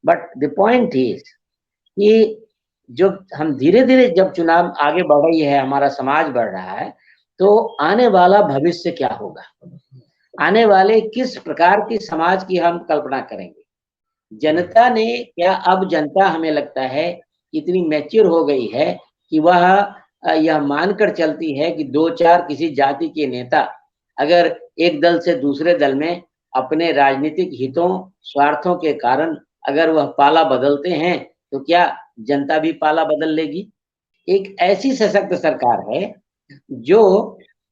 But the point is कि जो हम धीरे धीरे जब चुनाव आगे बढ़ रही है, हमारा समाज बढ़ रहा है, तो आने वाला भविष्य क्या होगा, आने वाले किस प्रकार की समाज की हम कल्पना करेंगे। जनता ने क्या, अब जनता हमें लगता है इतनी मैच्योर हो गई है कि वह यह मानकर चलती है कि दो चार किसी जाति के नेता अगर एक दल से दूसरे दल में अपने राजनीतिक हितों स्वार्थों के कारण अगर वह पाला बदलते हैं तो क्या जनता भी पाला बदल लेगी। एक ऐसी सशक्त सरकार है जो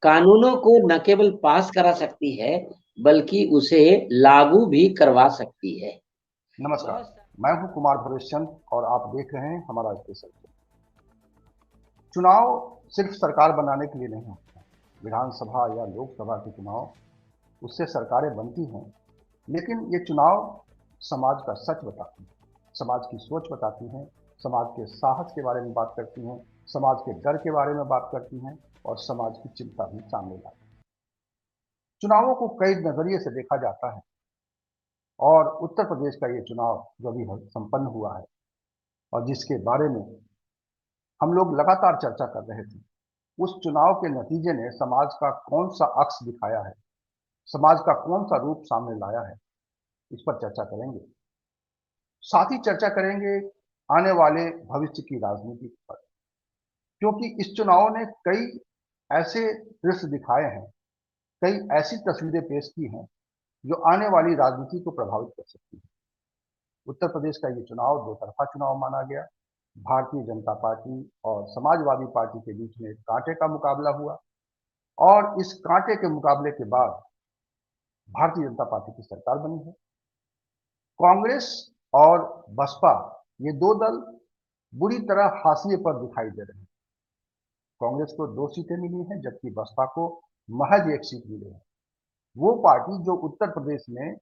कानूनों को न केवल पास करा सकती है बल्कि उसे लागू भी करवा सकती है। नमस्कार, मैं हूं कुमार भवेशचंद और आप देख रहे हैं हमारा स्पेशल। चुनाव सिर्फ सरकार बनाने के लिए नहीं होते हैं। विधानसभा या लोकसभा के चुनाव, उससे सरकारें बनती हैं, लेकिन ये चुनाव समाज का सच बताते हैं, समाज की सोच बताती हैं, समाज के साहस के बारे में बात करती हैं, समाज के डर के बारे में बात करती हैं और समाज की चिंता भी सामने लाती हैं। चुनावों को कई नजरिए से देखा जाता है और उत्तर प्रदेश का ये चुनाव जो अभी संपन्न हुआ है और जिसके बारे में हम लोग लगातार चर्चा कर रहे थे, उस चुनाव के नतीजे ने समाज का कौन सा अक्स दिखाया है, समाज का कौन सा रूप सामने लाया है, इस पर चर्चा करेंगे। साथ ही चर्चा करेंगे आने वाले भविष्य की राजनीति पर, क्योंकि इस चुनाव ने कई ऐसे दृश्य दिखाए हैं, कई ऐसी तस्वीरें पेश की हैं जो आने वाली राजनीति को प्रभावित कर सकती है। उत्तर प्रदेश का ये चुनाव दो तरफा चुनाव माना गया। भारतीय जनता पार्टी और समाजवादी पार्टी के बीच में कांटे का मुकाबला हुआ और इस कांटे के मुकाबले के बाद भारतीय जनता पार्टी की सरकार बनी है। कांग्रेस और बसपा, ये दो दल बुरी तरह हाशिए पर दिखाई दे रहे हैं। कांग्रेस को 2 सीटें मिली हैं जबकि बसपा को महज 1 सीट मिली है। वो पार्टी जो उत्तर प्रदेश में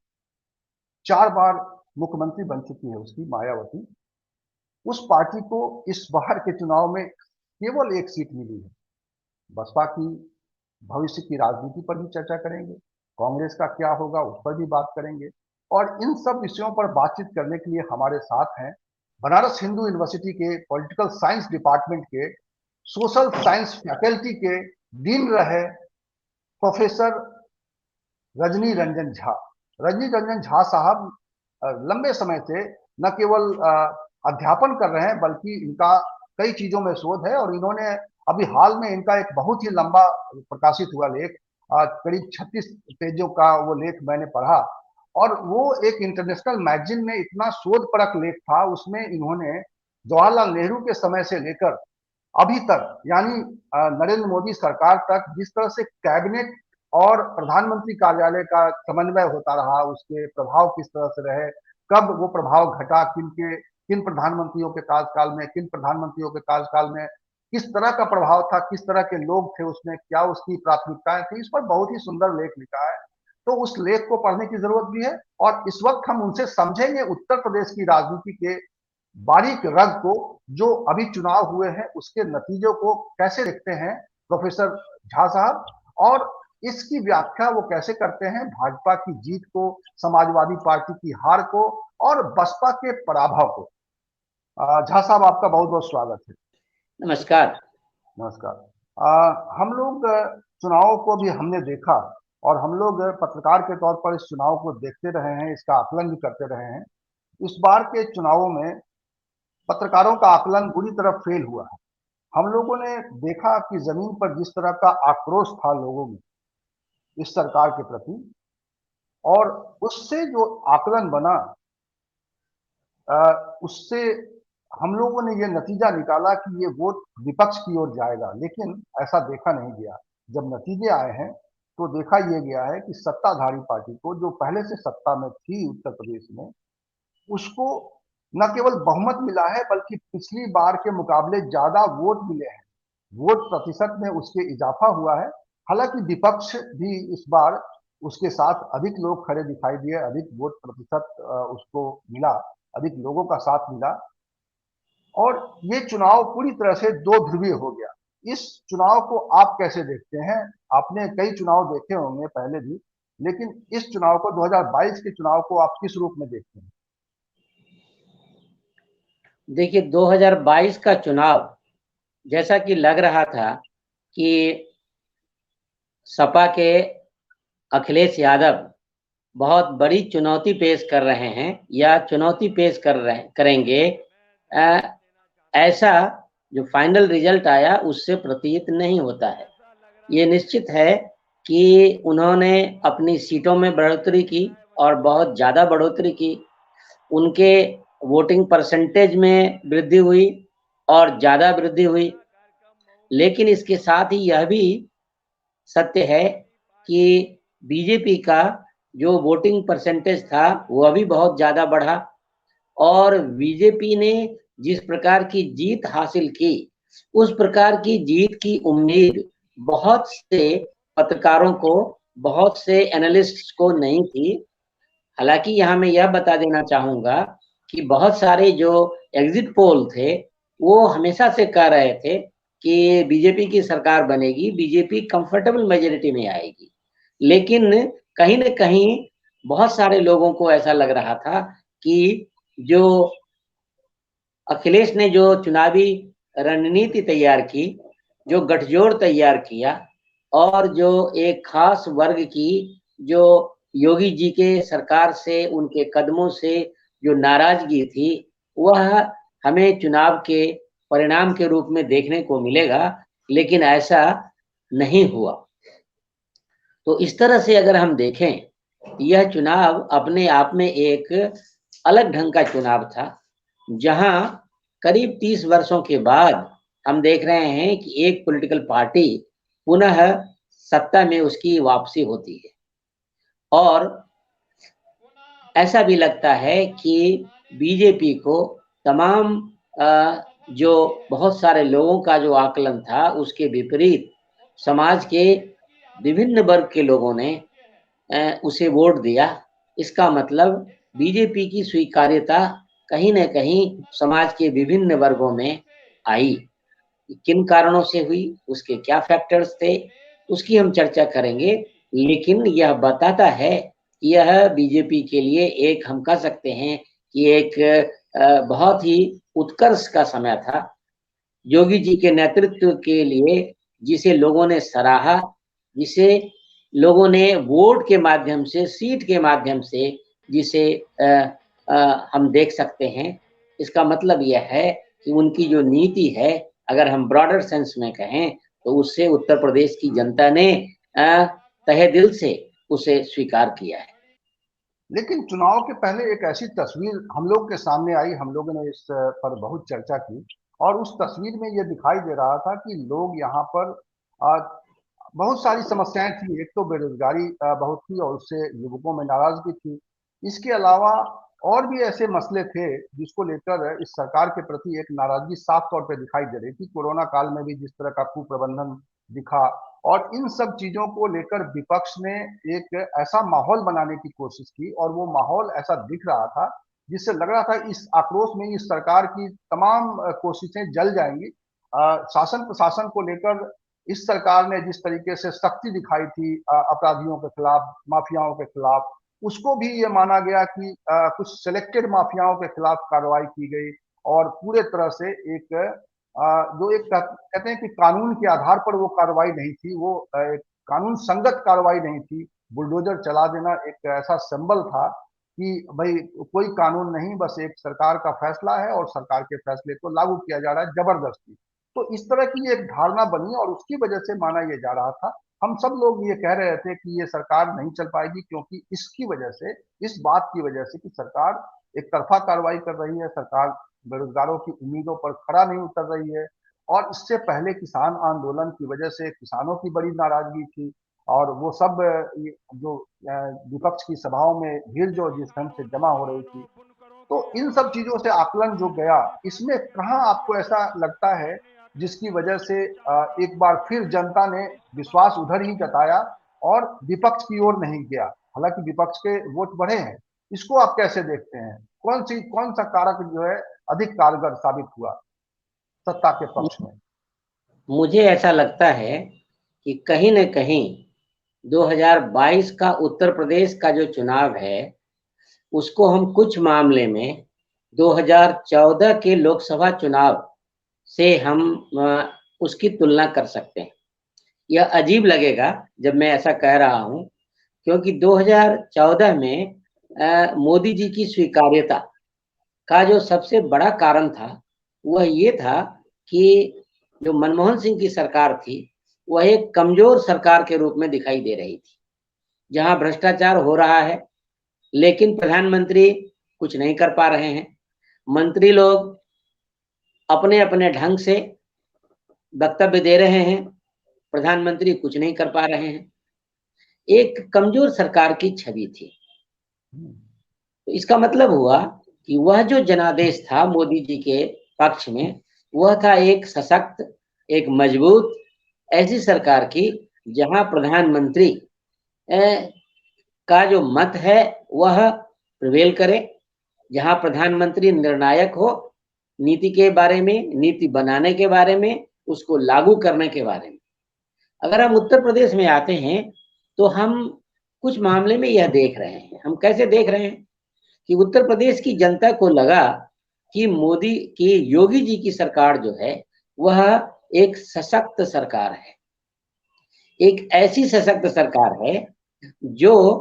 4 बार मुख्यमंत्री बन चुकी है, उसकी मायावती, उस पार्टी को इस बार के चुनाव में केवल 1 सीट मिली है। बसपा की भविष्य की राजनीति पर भी चर्चा करेंगे, कांग्रेस का क्या होगा उस पर भी बात करेंगे और इन सब विषयों पर बातचीत करने के लिए हमारे साथ हैं बनारस हिंदू यूनिवर्सिटी के पॉलिटिकल साइंस डिपार्टमेंट के सोशल साइंस फैकल्टी के डीन रहे प्रोफेसर रजनी रंजन झा। रजनी रंजन झा साहब लंबे समय से न केवल अध्यापन कर रहे हैं बल्कि इनका कई चीजों में शोध है और इन्होंने अभी हाल में इनका एक बहुत ही लंबा प्रकाशित हुआ लेख, करीब 36 पेजों का वो लेख मैंने पढ़ा और वो एक इंटरनेशनल मैगजीन में इतना शोध परक लेख था। उसमें इन्होंने जवाहरलाल नेहरू के समय से लेकर अभी तक यानी नरेंद्र मोदी सरकार तक जिस तरह से कैबिनेट और प्रधानमंत्री कार्यालय का समन्वय होता रहा, उसके प्रभाव किस तरह से रहे, कब वो प्रभाव घटा, किन प्रधानमंत्रियों के कार्यकाल में, किन प्रधानमंत्रियों के कार्यकाल में किस तरह का प्रभाव था, किस तरह के लोग थे उसमें, क्या उसकी प्राथमिकताएं थी, इस पर बहुत ही सुंदर लेख लिखा है। तो उस लेख को पढ़ने की जरूरत भी है और इस वक्त हम उनसे समझेंगे उत्तर प्रदेश की राजनीति के बारीक रग को, जो अभी चुनाव हुए हैं उसके नतीजों को कैसे देखते हैं प्रोफेसर झा साहब, और इसकी व्याख्या वो कैसे करते हैं भाजपा की जीत को, समाजवादी पार्टी की हार को और बसपा के पराभव को। झा साहब, आपका बहुत बहुत स्वागत है। नमस्कार। नमस्कार। हम लोग चुनाव को भी हमने देखा और हम लोग पत्रकार के तौर पर इस चुनाव को देखते रहे हैं, इसका आकलन भी करते रहे हैं। इस बार के चुनावों में पत्रकारों का आकलन बुरी तरह फेल हुआ है। हम लोगों ने देखा कि जमीन पर जिस तरह का आक्रोश था लोगों में इस सरकार के प्रति, और उससे जो आकलन बना उससे हम लोगों ने ये नतीजा निकाला कि ये वोट विपक्ष की ओर जाएगा, लेकिन ऐसा देखा नहीं गया। जब नतीजे आए हैं तो देखा यह गया है कि सत्ताधारी पार्टी को, जो पहले से सत्ता में थी उत्तर प्रदेश में, उसको न केवल बहुमत मिला है बल्कि पिछली बार के मुकाबले ज्यादा वोट मिले हैं। वोट प्रतिशत में उसके इजाफा हुआ है। हालांकि विपक्ष भी इस बार उसके साथ अधिक लोग खड़े दिखाई दिए, अधिक वोट प्रतिशत उसको मिला, अधिक लोगों का साथ मिला और ये चुनाव पूरी तरह से दो ध्रुवीय हो गया। इस चुनाव को आप कैसे देखते हैं? आपने कई चुनाव देखे होंगे पहले भी, लेकिन इस चुनाव को, 2022 के चुनाव को आप किस रूप में देखते हैं? देखिए 2022 का चुनाव जैसा कि लग रहा था कि सपा के अखिलेश यादव बहुत बड़ी चुनौती पेश कर रहे हैं या चुनौती पेश करेंगे। अ, ऐसा जो फाइनल रिजल्ट आया उससे प्रतीत नहीं होता है। ये निश्चित है कि उन्होंने अपनी सीटों में बढ़ोतरी की और बहुत ज़्यादा बढ़ोतरी की। उनके वोटिंग परसेंटेज में वृद्धि हुई और ज़्यादा वृद्धि हुई। लेकिन इसके साथ ही यह भी सत्य है कि बीजेपी का जो वोटिंग परसेंटेज था वह भी बहुत ज़्यादा बढ़ा और बीजेपी ने जिस प्रकार की जीत हासिल की उस प्रकार की जीत की उम्मीद बहुत से पत्रकारों को, बहुत से एनालिस्ट्स को नहीं थी। हालांकि यहाँ मैं यह बता देना चाहूँगा कि बहुत सारे जो एग्जिट पोल थे वो हमेशा से कह रहे थे कि बीजेपी की सरकार बनेगी, बीजेपी कंफर्टेबल मेजॉरिटी में आएगी। लेकिन कहीं न कहीं बहुत सारे लोगों को ऐसा लग रहा था कि जो अखिलेश ने जो चुनावी रणनीति तैयार की, जो गठजोड़ तैयार किया और जो एक खास वर्ग की जो योगी जी के सरकार से, उनके कदमों से जो नाराजगी थी, वह हमें चुनाव के परिणाम के रूप में देखने को मिलेगा, लेकिन ऐसा नहीं हुआ। तो इस तरह से अगर हम देखें, यह चुनाव अपने आप में एक अलग ढंग का चुनाव था, जहां करीब 30 वर्षों के बाद हम देख रहे हैं कि एक पॉलिटिकल पार्टी पुनः सत्ता में उसकी वापसी होती है और ऐसा भी लगता है कि बीजेपी को तमाम जो बहुत सारे लोगों का जो आकलन था उसके विपरीत समाज के विभिन्न वर्ग के लोगों ने उसे वोट दिया। इसका मतलब बीजेपी की स्वीकार्यता कहीं न कहीं समाज के विभिन्न वर्गों में आई। किन कारणों से हुई, उसके क्या फैक्टर्स थे, उसकी हम चर्चा करेंगे। लेकिन यह बताता है कि यह बीजेपी के लिए एक हम कह सकते हैं कि एक बहुत ही उत्कर्ष का समय था। योगी जी के नेतृत्व के लिए जिसे लोगों ने सराहा, जिसे लोगों ने वोट के माध्यम से, सीट के माध्यम से जिसे हम देख सकते हैं। इसका मतलब यह है कि उनकी जो नीति है, अगर हम ब्रॉडर सेंस में कहें तो उससे उत्तर प्रदेश की जनता ने तहे दिल से उसे स्वीकार किया है। लेकिन चुनाव के पहले एक ऐसी तस्वीर हम लोग के सामने आई, हम लोगों ने इस पर बहुत चर्चा की और उस तस्वीर में ये दिखाई दे रहा था कि लोग यहाँ पर आ, बहुत सारी समस्याएं थी। एक तो बेरोजगारी बहुत थी और उससे युवकों में नाराजगी थी। इसके अलावा और भी ऐसे मसले थे जिसको लेकर इस सरकार के प्रति एक नाराजगी साफ तौर पे दिखाई दे रही थी। कोरोना काल में भी जिस तरह का कुप्रबंधन दिखा और इन सब चीजों को लेकर विपक्ष ने एक ऐसा माहौल बनाने की कोशिश की और वो माहौल ऐसा दिख रहा था जिससे लग रहा था इस आक्रोश में इस सरकार की तमाम कोशिशें जल जाएंगी। शासन प्रशासन को लेकर इस सरकार ने जिस तरीके से सख्ती दिखाई थी अपराधियों के खिलाफ, माफियाओं के खिलाफ, उसको भी ये माना गया कि कुछ सिलेक्टेड माफियाओं के खिलाफ कार्रवाई की गई और पूरे तरह से एक जो एक कहते हैं कि कानून के आधार पर वो कार्रवाई नहीं थी, वो एक कानून संगत कार्रवाई नहीं थी। बुलडोजर चला देना एक ऐसा सिंबल था कि भाई कोई कानून नहीं, बस एक सरकार का फैसला है और सरकार के फैसले को लागू किया जा रहा है जबरदस्ती। तो इस तरह की एक धारणा बनी और उसकी वजह से माना यह जा रहा था, हम सब लोग ये कह रहे थे कि ये सरकार नहीं चल पाएगी क्योंकि इसकी वजह से, इस बात की वजह से कि सरकार एक तरफा कार्रवाई कर रही है, सरकार बेरोजगारों की उम्मीदों पर खरा नहीं उतर रही है। और इससे पहले किसान आंदोलन की वजह से किसानों की बड़ी नाराजगी थी और वो सब जो विपक्ष की सभाओं में भीड़ जो जिस ढंग से जमा हो रही थी, तो इन सब चीजों से आकलन जो गया, इसमें कहाँ आपको ऐसा लगता है जिसकी वजह से एक बार फिर जनता ने विश्वास उधर ही जताया और विपक्ष की ओर नहीं गया? हालांकि विपक्ष के वोट बढ़े हैं, इसको आप कैसे देखते हैं? कौन सा कारक जो है अधिक कारगर साबित हुआ सत्ता के पक्ष में? मुझे ऐसा लगता है कि कहीं न कहीं 2022 का उत्तर प्रदेश का जो चुनाव है, उसको हम कुछ मामले में 2014 के लोकसभा चुनाव से हम उसकी तुलना कर सकते हैं। यह अजीब लगेगा जब मैं ऐसा कह रहा हूं, क्योंकि 2014 में मोदी जी की स्वीकार्यता का जो सबसे बड़ा कारण था वह ये था कि जो मनमोहन सिंह की सरकार थी वह एक कमजोर सरकार के रूप में दिखाई दे रही थी, जहां भ्रष्टाचार हो रहा है लेकिन प्रधानमंत्री कुछ नहीं कर पा रहे हैं। मंत्री लोग अपने अपने ढंग से वक्तव्य दे रहे हैं, प्रधानमंत्री कुछ नहीं कर पा रहे हैं। एक कमजोर सरकार की छवि थी। तो इसका मतलब हुआ कि वह जो जनादेश था मोदी जी के पक्ष में, वह था एक सशक्त, एक मजबूत ऐसी सरकार की जहां प्रधानमंत्री का जो मत है वह प्रिवेल करे, जहां प्रधानमंत्री निर्णायक हो नीति के बारे में, नीति बनाने के बारे में, उसको लागू करने के बारे में। अगर हम उत्तर प्रदेश में आते हैं तो हम कुछ मामले में यह देख रहे हैं। हम कैसे देख रहे हैं कि उत्तर प्रदेश की जनता को लगा कि मोदी की, योगी जी की सरकार जो है वह एक सशक्त सरकार है, एक ऐसी सशक्त सरकार है जो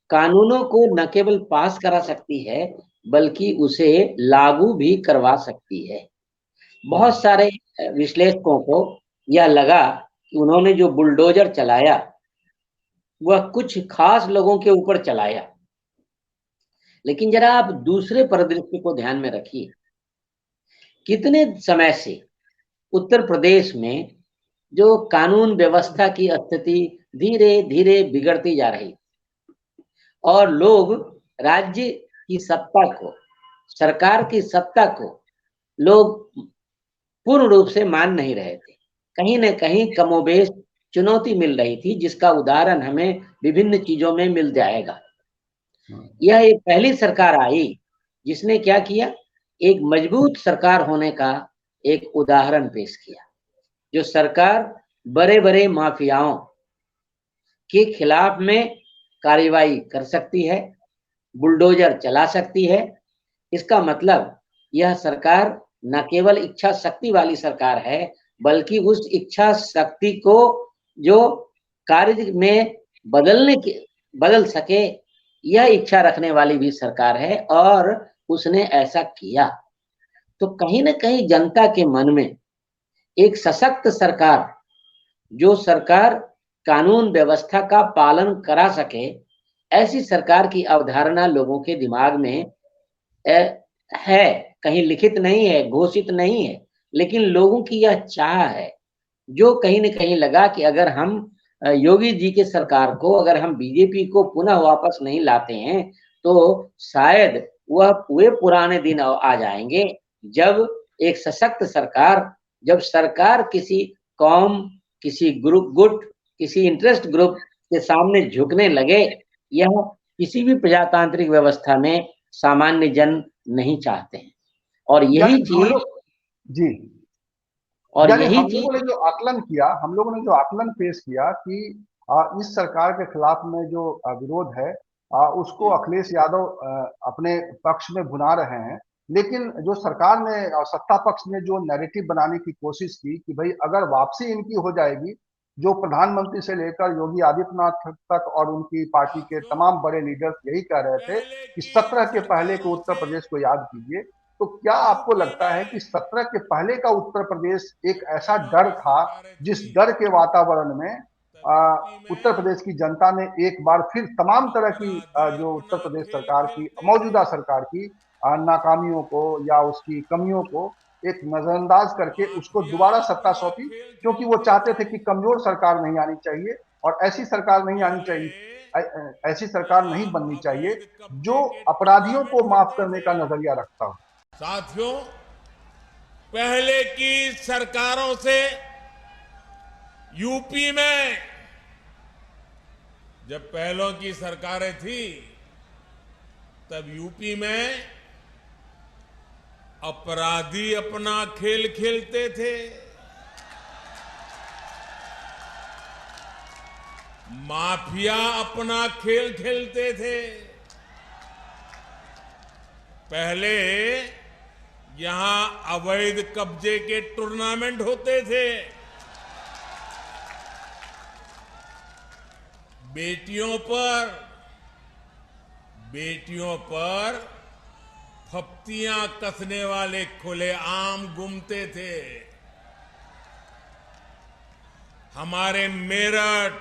कानूनों को न केवल पास करा सकती है बल्कि उसे लागू भी करवा सकती है। बहुत सारे विश्लेषकों को यह लगा कि उन्होंने जो बुलडोजर चलाया वह कुछ खास लोगों के ऊपर चलाया, लेकिन जरा आप दूसरे परिदृश्य को ध्यान में रखिए। कितने समय से उत्तर प्रदेश में जो कानून व्यवस्था की स्थिति धीरे धीरे बिगड़ती जा रही और लोग राज्य की सत्ता को, सरकार की सत्ता को लोग पूर्ण रूप से मान नहीं रहे थे। कहीं न कहीं कमोबेश चुनौती मिल रही थी, जिसका उदाहरण हमें विभिन्न चीजों में मिल जाएगा। यह एक पहली सरकार आई जिसने क्या किया, एक मजबूत सरकार होने का एक उदाहरण पेश किया। जो सरकार बड़े बड़े माफियाओं के खिलाफ में कार्रवाई कर सकती है, बुलडोजर चला सकती है। इसका मतलब यह सरकार न केवल इच्छा शक्ति वाली सरकार है बल्कि उस इच्छा शक्ति को जो कार्य में बदल सके, यह इच्छा रखने वाली भी सरकार है और उसने ऐसा किया। तो कहीं न कहीं जनता के मन में एक सशक्त सरकार, जो सरकार कानून व्यवस्था का पालन करा सके, ऐसी सरकार की अवधारणा लोगों के दिमाग में है। कहीं लिखित नहीं है, घोषित नहीं है, लेकिन लोगों की यह चाह है, जो कहीं न कहीं लगा कि अगर हम योगी जी की सरकार को, अगर हम बीजेपी को पुनः वापस नहीं लाते हैं तो शायद वह वे पुराने दिन आ जाएंगे जब एक सशक्त सरकार, जब सरकार किसी कौम, किसी ग्रुप गुट, किसी इंटरेस्ट ग्रुप के सामने झुकने लगे। यह किसी भी प्रजातांत्रिक व्यवस्था में सामान्य जन नहीं चाहते हैं। और यही चीज जी, और यानी यही हम चीज लोगों ने जो आकलन किया, हम लोगों ने जो आकलन पेश किया कि इस सरकार के खिलाफ में जो विरोध है उसको अखिलेश यादव अपने पक्ष में भुना रहे हैं। लेकिन जो सरकार ने और सत्ता पक्ष ने जो नैरेटिव बनाने की कोशिश की कि भाई अगर वापसी इनकी हो जाएगी, जो प्रधानमंत्री से लेकर योगी आदित्यनाथ तक और उनकी पार्टी के तमाम बड़े लीडर्स यही कह रहे थे कि 17 के पहले को उत्तर प्रदेश को याद कीजिए। तो क्या आपको लगता है कि 17 के पहले का उत्तर प्रदेश एक ऐसा डर था जिस डर के वातावरण में उत्तर प्रदेश की जनता ने एक बार फिर तमाम तरह की जो उत्तर प्रदेश सरकार की, मौजूदा सरकार की नाकामियों को या उसकी कमियों को एक नजरअंदाज करके उसको दोबारा सत्ता सौंपी, क्योंकि वो चाहते थे कि कमजोर सरकार नहीं आनी चाहिए और ऐसी सरकार नहीं आनी चाहिए, ऐसी सरकार नहीं बननी चाहिए जो अपराधियों को माफ करने का नजरिया रखता हो। साथियों, पहले की सरकारों से यूपी में जब पहलों की सरकारें थी तब यूपी में अपराधी अपना खेल खेलते थे, माफिया अपना खेल खेलते थे। पहले यहां अवैध कब्जे के टूर्नामेंट होते थे। बेटियों पर फप्तियां कसने वाले खुलेआम घूमते थे। हमारे मेरठ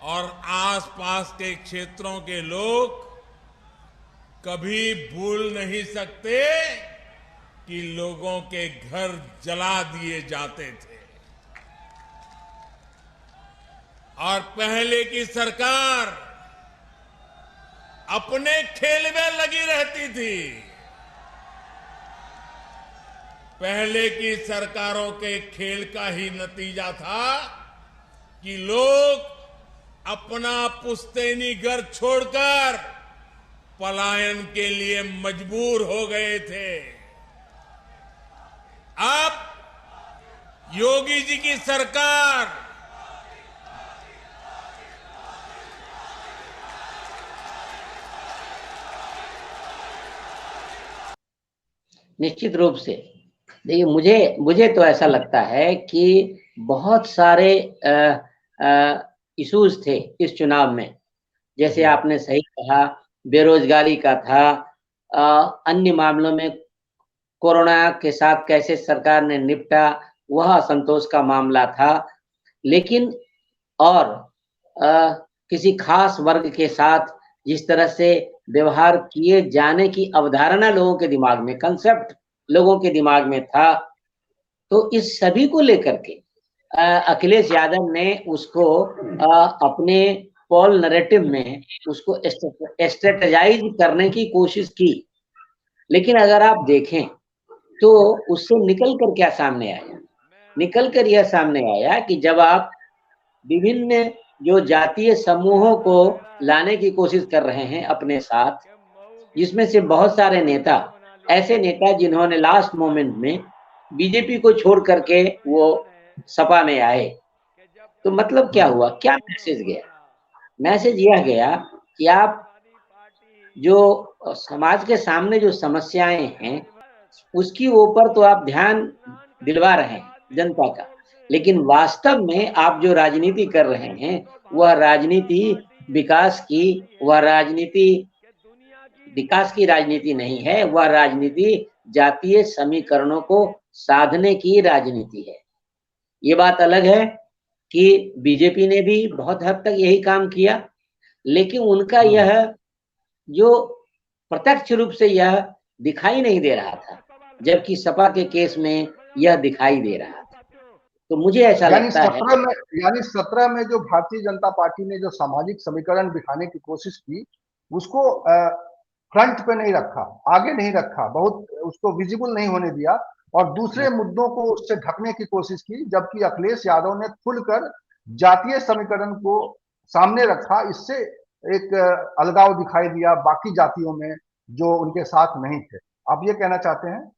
और आसपास के क्षेत्रों के लोग कभी भूल नहीं सकते कि लोगों के घर जला दिए जाते थे। और पहले की सरकार अपने खेल में लगी रहती थी। पहले की सरकारों के खेल का ही नतीजा था कि लोग अपना पुश्तैनी घर छोड़कर पलायन के लिए मजबूर हो गए थे। अब योगी जी की सरकार निश्चित रूप से देखिए, मुझे तो ऐसा लगता है कि बहुत सारे इश्यूज थे इस चुनाव में। जैसे आपने सही कहा, बेरोजगारी का था, अन्य मामलों में कोरोना के साथ कैसे सरकार ने निपटा, वह असंतोष का मामला था। लेकिन और किसी खास वर्ग के साथ जिस तरह से व्यवहार किए जाने की अवधारणा लोगों के दिमाग में, कंसेप्ट लोगों के दिमाग में था, तो इस सभी को लेकर के अखिलेश यादव ने उसको अपने पोल नैरेटिव में उसको स्ट्रेटेजाइज करने की कोशिश की। लेकिन अगर आप देखें तो उससे निकल कर क्या सामने आया? निकल कर यह सामने आया कि जब आप विभिन्न जो जातीय समूहों को लाने की कोशिश कर रहे हैं अपने साथ, जिसमें से बहुत सारे नेता, ऐसे नेता जिन्होंने लास्ट मोमेंट में बीजेपी को छोड़ करके वो सपा में आए, तो मतलब क्या हुआ? क्या मैसेज गया? मैसेज यह गया कि आप जो समाज के सामने जो समस्याएं हैं उसकी ऊपर तो आप ध्यान दिलवा रहे हैं जनता का, लेकिन वास्तव में आप जो राजनीति कर रहे हैं वह राजनीति विकास की राजनीति नहीं है, वह राजनीति जातीय समीकरणों को साधने की राजनीति है। ये बात अलग है कि बीजेपी ने भी बहुत हद तक यही काम किया, लेकिन उनका यह जो प्रत्यक्ष रूप से यह दिखाई नहीं दे रहा था, जबकि सपा के केस में यह दिखाई दे रहा था। तो मुझे ऐसा लगता है यानी 17 में जो भारतीय जनता पार्टी ने जो सामाजिक समीकरण बिठाने की कोशिश की, उसको फ्रंट पे नहीं रखा, आगे नहीं रखा, बहुत उसको विजिबल नहीं होने दिया और दूसरे मुद्दों को उससे ढकने की कोशिश की, जबकि अखिलेश यादव ने खुलकर जातीय समीकरण को सामने रखा। इससे एक अलगाव दिखाई दिया बाकी जातियों में जो उनके साथ नहीं थे। आप ये कहना चाहते हैं?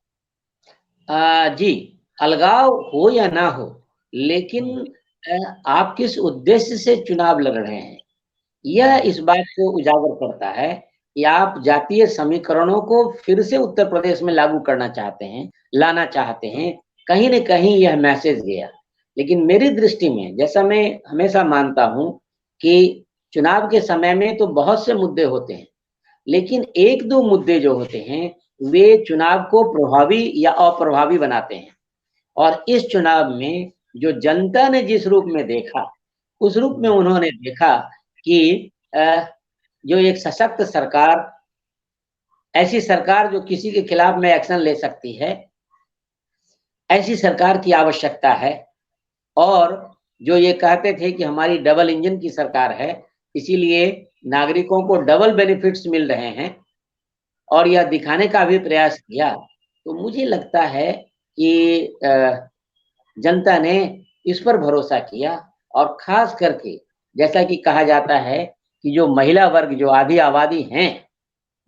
जी, अलगाव हो या ना हो, लेकिन आप किस उद्देश्य से चुनाव लड़ रहे हैं, यह इस बात को उजागर करता है कि आप जातीय समीकरणों को फिर से उत्तर प्रदेश में लागू करना चाहते हैं, लाना चाहते हैं। कहीं न कहीं यह मैसेज गया। लेकिन मेरी दृष्टि में, जैसा मैं हमेशा मानता हूं कि चुनाव के समय में तो बहुत से मुद्दे होते हैं, लेकिन 1-2 मुद्दे जो होते हैं वे चुनाव को प्रभावी या अप्रभावी बनाते हैं। और इस चुनाव में जो जनता ने जिस रूप में देखा, उस रूप में उन्होंने देखा कि जो एक सशक्त सरकार, ऐसी सरकार जो किसी के खिलाफ में एक्शन ले सकती है, ऐसी सरकार की आवश्यकता है। और जो ये कहते थे कि हमारी डबल इंजन की सरकार है, इसीलिए नागरिकों को डबल बेनिफिट्स मिल रहे हैं, और यह दिखाने का भी प्रयास किया। तो मुझे लगता है कि जनता ने इस पर भरोसा किया, और खास करके जैसा कि कहा जाता है कि जो महिला वर्ग, जो आधी आबादी हैं,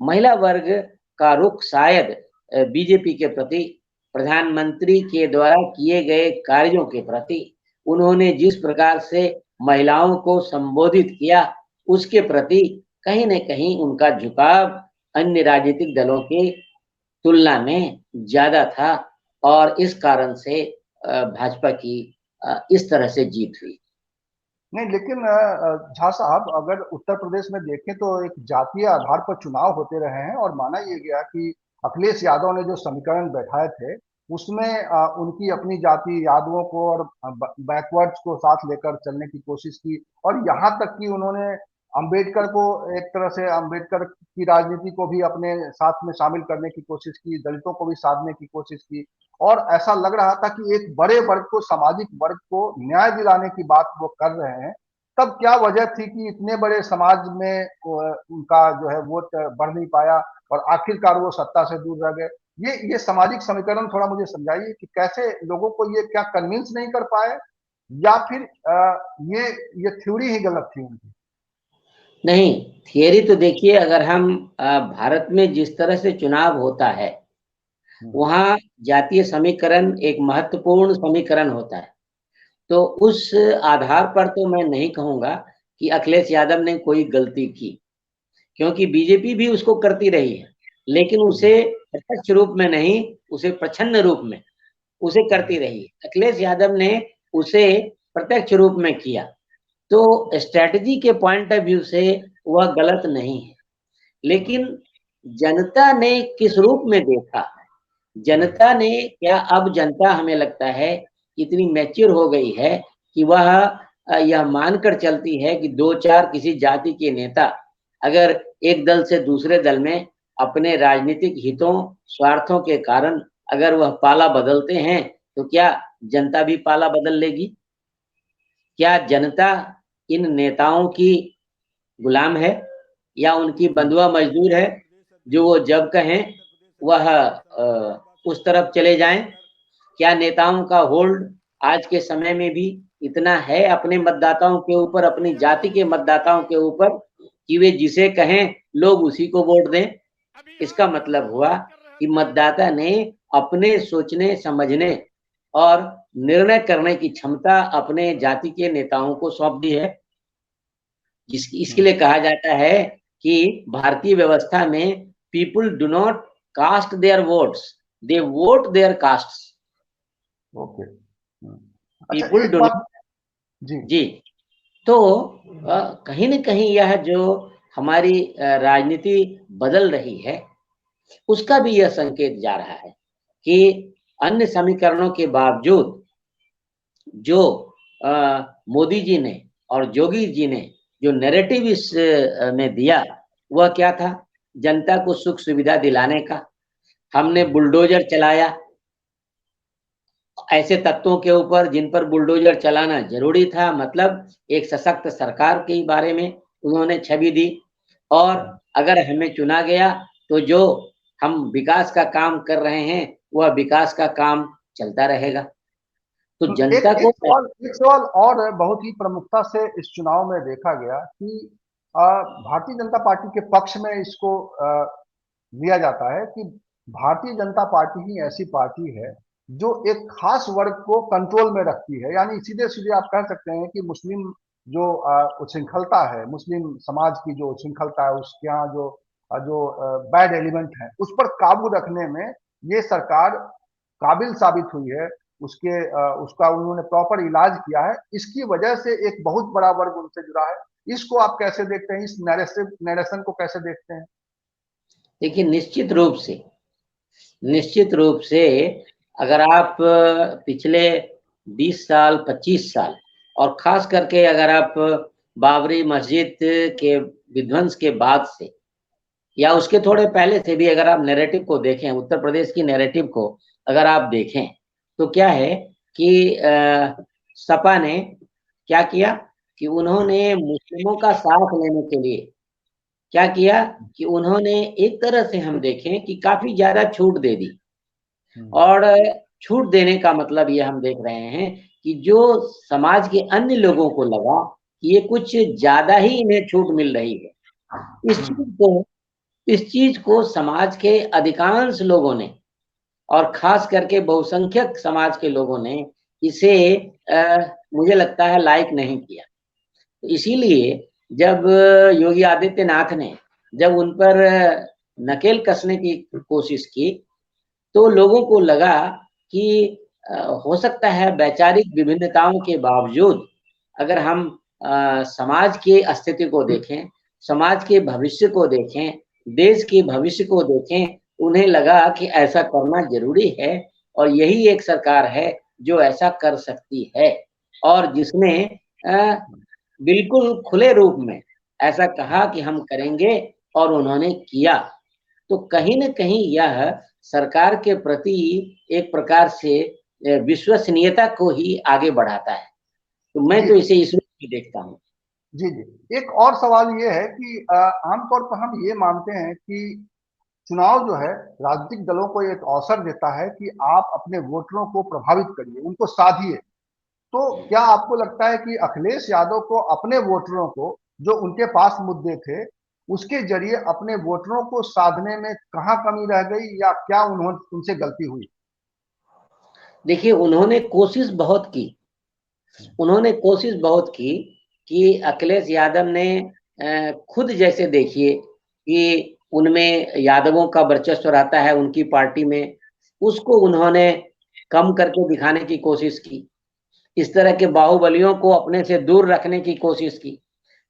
महिला वर्ग का रुख शायद बीजेपी के प्रति, प्रधानमंत्री के द्वारा किए गए कार्यों के प्रति, उन्होंने जिस प्रकार से महिलाओं को संबोधित किया, उसके प्रति कहीं न कहीं उनका झुकाव अन्य राजनीतिक दलों के तुलना में ज्यादा था और इस कारण से भाजपा की इस तरह से जीत हुई। नहीं, लेकिन झा साहब, अगर उत्तर प्रदेश में देखें तो एक जातीय आधार पर चुनाव होते रहे हैं और माना ये गया कि अखिलेश यादव ने जो समीकरण बैठाए थे उसमें उनकी अपनी जाति यादवों को और बैकवर्ड्स को साथ लेकर चलने की कोशिश की, और यहाँ तक कि उन्होंने अंबेडकर को, एक तरह से अंबेडकर की राजनीति को भी अपने साथ में शामिल करने की कोशिश की, दलितों को भी साधने की कोशिश की, और ऐसा लग रहा था कि एक बड़े वर्ग को, सामाजिक वर्ग को न्याय दिलाने की बात वो कर रहे हैं। तब क्या वजह थी कि इतने बड़े समाज में उनका जो है वोट बढ़ नहीं पाया और आखिरकार वो सत्ता से दूर रह गए? ये सामाजिक समीकरण थोड़ा मुझे समझाइए कि कैसे लोगों को ये क्या कन्विंस नहीं कर पाए, या फिर ये थ्योरी ही गलत थी उनकी? नहीं, थियरी तो देखिए, अगर हम भारत में जिस तरह से चुनाव होता है वहाँ जातीय समीकरण एक महत्वपूर्ण समीकरण होता है। तो उस आधार पर तो मैं नहीं कहूंगा कि अखिलेश यादव ने कोई गलती की, क्योंकि बीजेपी भी उसको करती रही है, लेकिन उसे प्रत्यक्ष रूप में नहीं, उसे प्रच्छन्न रूप में उसे करती रही है। अखिलेश यादव ने उसे प्रत्यक्ष रूप में किया, तो स्ट्रैटेजी के पॉइंट ऑफ व्यू से वह गलत नहीं है। लेकिन जनता ने किस रूप में देखा, जनता ने क्या, अब जनता हमें लगता है इतनी मैच्योर हो गई है कि वह यह मानकर चलती है कि दो चार किसी जाति के नेता अगर एक दल से दूसरे दल में अपने राजनीतिक हितों, स्वार्थों के कारण अगर वह पाला बदलते हैं तो क्या जनता भी पाला बदल लेगी? क्या जनता इन नेताओं की गुलाम है या उनकी बंधुआ मजदूर है जो वो जब कहें वह उस तरफ चले जाएं? क्या नेताओं का होल्ड आज के समय में भी इतना है अपने मतदाताओं के ऊपर, अपनी जाति के मतदाताओं के ऊपर, कि वे जिसे कहें लोग उसी को वोट दें? इसका मतलब हुआ कि मतदाता ने अपने सोचने, समझने और निर्णय करने की क्षमता अपने जाति के नेताओं को सौंप दी है। इसके लिए कहा जाता है कि भारतीय व्यवस्था में people do not cast their votes, they vote their castes. Okay. People do not, जी। तो कहीं न कहीं यह जो हमारी राजनीति बदल रही है उसका भी यह संकेत जा रहा है कि अन्य समीकरणों के बावजूद जो मोदी जी ने और योगी जी ने जो नैरेटिव इस में दिया वह क्या था? जनता को सुख सुविधा दिलाने का। हमने बुलडोजर चलाया ऐसे तत्वों के ऊपर जिन पर बुलडोजर चलाना जरूरी था, मतलब एक सशक्त सरकार के बारे में उन्होंने छवि दी, और अगर हमें चुना गया तो जो हम विकास का काम कर रहे हैं वह विकास का काम चलता रहेगा। तो जनता को एक सवाल और बहुत ही प्रमुखता से इस चुनाव में देखा गया कि भारतीय जनता पार्टी के पक्ष में इसको लिया जाता है कि भारतीय जनता पार्टी ही ऐसी पार्टी है जो एक खास वर्ग को कंट्रोल में रखती है। यानी सीधे सीधे आप कह सकते हैं कि मुस्लिम जो उच्छृंखलता है, मुस्लिम समाज की जो उच्छृंखलता है, उसके यहाँ जो बैड एलिमेंट है, उस पर काबू रखने में ये सरकार काबिल साबित हुई है। उसका उन्होंने प्रॉपर इलाज किया है। इसकी वजह से एक बहुत बड़ा वर्ग उनसे जुड़ा है। इसको आप कैसे देखते हैं? इस नैरेशन को कैसे देखते हैं? देखिए, निश्चित रूप से अगर आप पिछले 20 साल, 25 साल और खास करके अगर आप बाबरी मस्जिद के विध्वंस के बाद से या उसके थोड़े पहले से भी अगर आप नैरेटिव को देखें, उत्तर प्रदेश की नैरेटिव को अगर आप देखें, तो क्या है कि सपा ने क्या किया कि उन्होंने मुस्लिमों का साथ लेने के लिए क्या किया कि उन्होंने एक तरह से हम देखें कि काफी ज्यादा छूट दे दी। और छूट देने का मतलब ये हम देख रहे हैं कि जो समाज के अन्य लोगों को लगा कि ये कुछ ज्यादा ही इन्हें छूट मिल रही है, इस चीज को समाज के अधिकांश लोगों ने और खास करके बहुसंख्यक समाज के लोगों ने इसे मुझे लगता है लाइक नहीं किया। तो इसीलिए जब योगी आदित्यनाथ ने जब उन पर नकेल कसने की कोशिश की तो लोगों को लगा कि हो सकता है वैचारिक विभिन्नताओं के बावजूद अगर हम समाज के अस्तित्व को देखें, समाज के भविष्य को देखें, देश के भविष्य को देखें, उन्हें लगा कि ऐसा करना ज़रूरी है और यही एक सरकार है जो ऐसा कर सकती है और जिसने बिल्कुल खुले रूप में ऐसा कहा कि हम करेंगे और उन्होंने किया। तो कहीं न कहीं यह सरकार के प्रति एक प्रकार से विश्वसनीयता को ही आगे बढ़ाता है। तो मैं तो इसे इस रूप में देखता हूँ। जी, जी। एक और सवाल ये है कि आमतौर पर हम ये मानते हैं कि चुनाव जो है राजनीतिक दलों को एक अवसर देता है कि आप अपने वोटरों को प्रभावित करिए, उनको साधिए। तो क्या आपको लगता है कि अखिलेश यादव को अपने वोटरों को, जो उनके पास मुद्दे थे, उसके जरिए अपने वोटरों को साधने में कहाँ कमी रह गई या क्या उनसे गलती हुई? देखिए, उन्होंने कोशिश बहुत की कि अखिलेश यादव ने खुद जैसे देखिए कि उनमें यादवों का वर्चस्व रहता है उनकी पार्टी में, उसको उन्होंने कम करके दिखाने की कोशिश की। इस तरह के बाहुबलियों को अपने से दूर रखने की कोशिश की।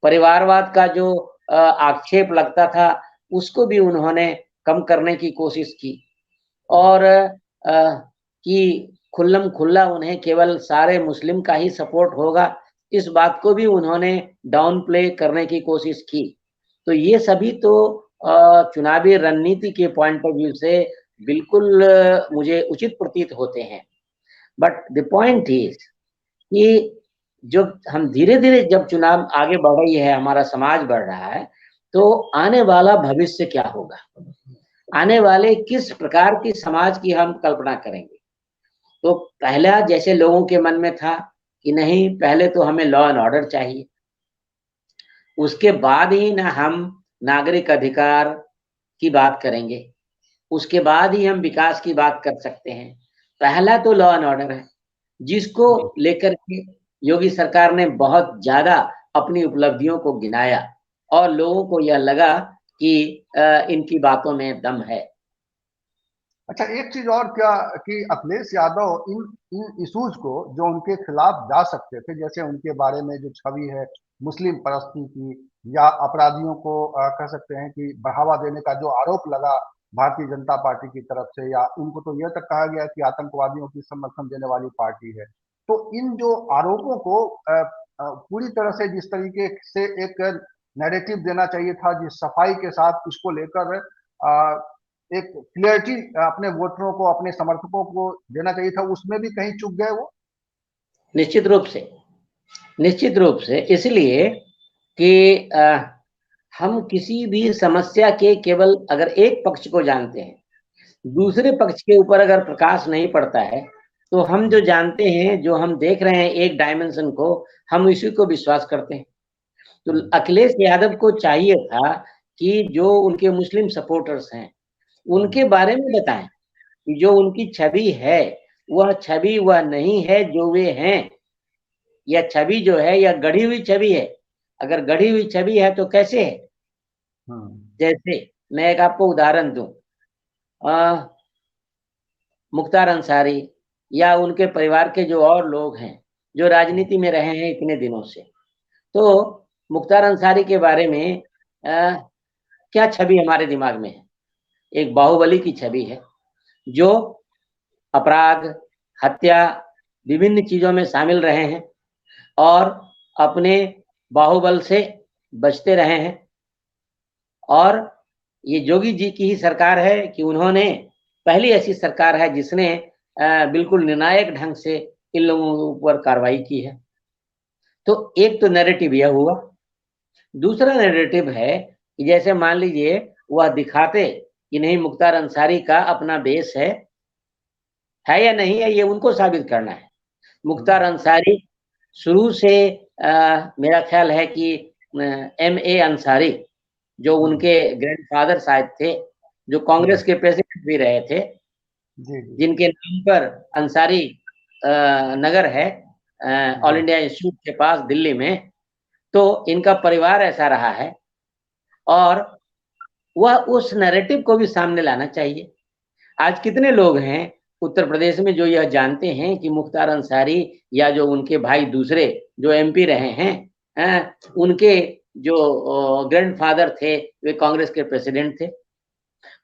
परिवारवाद का जो आक्षेप लगता था, उसको भी उन्होंने कम करने की कोशिश की और कि खुल्लम-खुल्ला उन्हें केवल सारे मुस्लिम का ही सपोर्ट होगा, इस बात को भी उन्होंने डाउन प्ले करने की कोशिश की। तो ये सभी तो चुनावी रणनीति के पॉइंट ऑफ व्यू से बिल्कुल मुझे उचित प्रतीत होते हैं। बट द पॉइंट इज़ कि जो हम धीरे-धीरे जब चुनाव आगे बढ़ रही है, हमारा समाज बढ़ रहा है, तो आने वाला भविष्य क्या होगा? आने वाले किस प्रकार की समाज की हम कल्पना करेंगे? तो पहला जैसे लोगों के मन में था कि नहीं पहले तो हमें लॉ एंड ऑर्डर चाहिए। उसके बाद ही ना हम नागरिक अधिकार की बात करेंगे। उसके बाद ही हम विकास की बात कर सकते हैं। पहला तो लॉ एंड ऑर्डर है, जिसको लेकर के योगी सरकार ने बहुत ज़्यादा अपनी उपलब्धियों को गिनाया और लोगों को यह लगा कि इनकी बातों में दम है। अच्छा, एक चीज और क्या कि अखिलेश यादव इन इन इश्यूज को जो उनके खिलाफ जा सकते थे, जैसे उनके बारे में जो छवि है मुस्लिम परस्ती की या अपराधियों को कह सकते हैं कि बढ़ावा देने का जो आरोप लगा भारतीय जनता पार्टी की तरफ से, या उनको तो यह तक कहा गया कि आतंकवादियों की समर्थन देने वाली पार्टी है। तो इन जो आरोपों को पूरी तरह से जिस तरीके से एक नैरेटिव देना चाहिए था, जिस सफाई के साथ इसको लेकर एक क्लियरिटी अपने वोटरों को, अपने समर्थकों को देना चाहिए था, उसमें भी कहीं चूक गए वो? निश्चित रूप से इसलिए कि हम किसी भी समस्या के केवल अगर एक पक्ष को जानते हैं, दूसरे पक्ष के ऊपर अगर प्रकाश नहीं पड़ता है, तो हम जो जानते हैं, जो हम देख रहे हैं एक डायमेंशन को, हम इसी को विश्वास करते हैं। तो अखिलेश यादव को चाहिए था कि जो उनके मुस्लिम सपोर्टर्स हैं, उनके बारे में बताएं कि जो उनकी छवि है, वह छवि वह नहीं है जो वे हैं। यह छवि जो है, यह गढ़ी हुई छवि है। अगर गढ़ी हुई छवि है तो कैसे है? जैसे मैं एक आपको उदाहरण दूं, मुख्तार अंसारी या उनके परिवार के जो और लोग हैं, जो राजनीति में रहे हैं इतने दिनों से, तो मुख्तार अंसारी के बारे में क्या छवि हमारे दिमाग में है? एक बाहुबली की छवि है, जो अपराध, हत्या, विभिन्न चीज़ों में शामिल रहे हैं और अपने बाहुबल से बचते रहे हैं। और ये योगी जी की ही सरकार है कि उन्होंने पहली ऐसी सरकार है जिसने बिल्कुल निर्णायक ढंग से इन लोगों के ऊपर कार्रवाई की है। तो एक तो नैरेटिव यह हुआ। दूसरा नैरेटिव है कि जैसे मान लीजिए वह दिखाते कि नहीं मुख्तार अंसारी का अपना बेस है या नहीं है, ये उनको साबित करना है। मुख्तार अंसारी शुरू से मेरा ख्याल है कि M.A. अंसारी जो उनके ग्रैंडफादर शायद थे, जो कांग्रेस के प्रेसिडेंट भी रहे थे, जिनके नाम पर अंसारी नगर है ऑल इंडिया इंस्टीट्यूट के पास दिल्ली में, तो इनका परिवार ऐसा रहा है और वह उस नैरेटिव को भी सामने लाना चाहिए। आज कितने लोग हैं उत्तर प्रदेश में जो यह जानते हैं कि मुख्तार अंसारी या जो उनके भाई दूसरे जो एमपी रहे हैं, उनके जो ग्रैंडफादर थे वे कांग्रेस के प्रेसिडेंट थे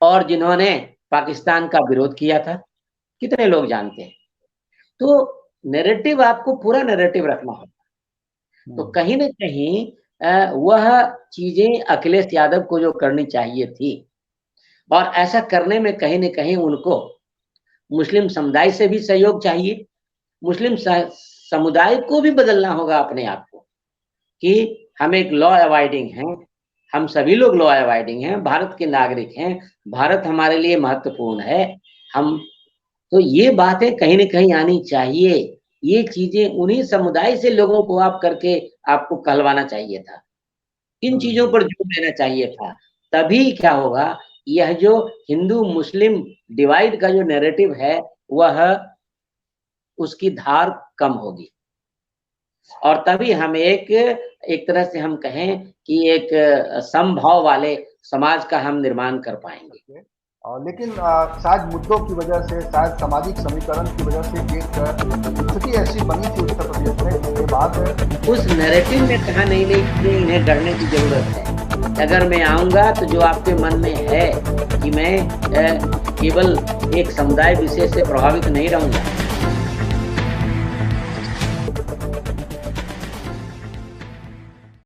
और जिन्होंने पाकिस्तान का विरोध किया था, कितने लोग जानते हैं। तो नैरेटिव आपको पूरा नैरेटिव रखना होगा। तो कहीं न कहीं वह चीजें अखिलेश यादव को जो करनी चाहिए थी और ऐसा करने में कहीं न कहीं उनको मुस्लिम समुदाय से भी सहयोग चाहिए। मुस्लिम समुदाय को भी बदलना होगा अपने आप को कि हम एक लॉ अवॉइडिंग हैं, हम सभी लोग लॉ अवॉइडिंग हैं, भारत के नागरिक हैं, भारत हमारे लिए महत्वपूर्ण है। हम तो ये बातें कहीं न कहीं आनी चाहिए। ये चीजें उन्हीं समुदाय से लोगों को आप करके आपको कहलवाना चाहिए था। इन चीजों पर जोर देना चाहिए था। तभी क्या होगा, यह जो हिंदू मुस्लिम डिवाइड का जो नैरेटिव है वह उसकी धार कम होगी और तभी हम एक तरह से हम कहें कि एक समभाव वाले समाज का हम निर्माण कर पाएंगे। लेकिन शायद मुद्दों की वजह से, शायद सामाजिक समीकरण की वजह से एक स्थिति ऐसी बनी थी उत्तर प्रदेश में जिसके बाद उस नैरेटिव में कहा नहीं कि इन्हें गढ़ने की जरूरत है। अगर मैं आऊंगा तो जो आपके मन में है कि मैं केवल एक समुदाय विशेष से प्रभावित नहीं रहूंगा,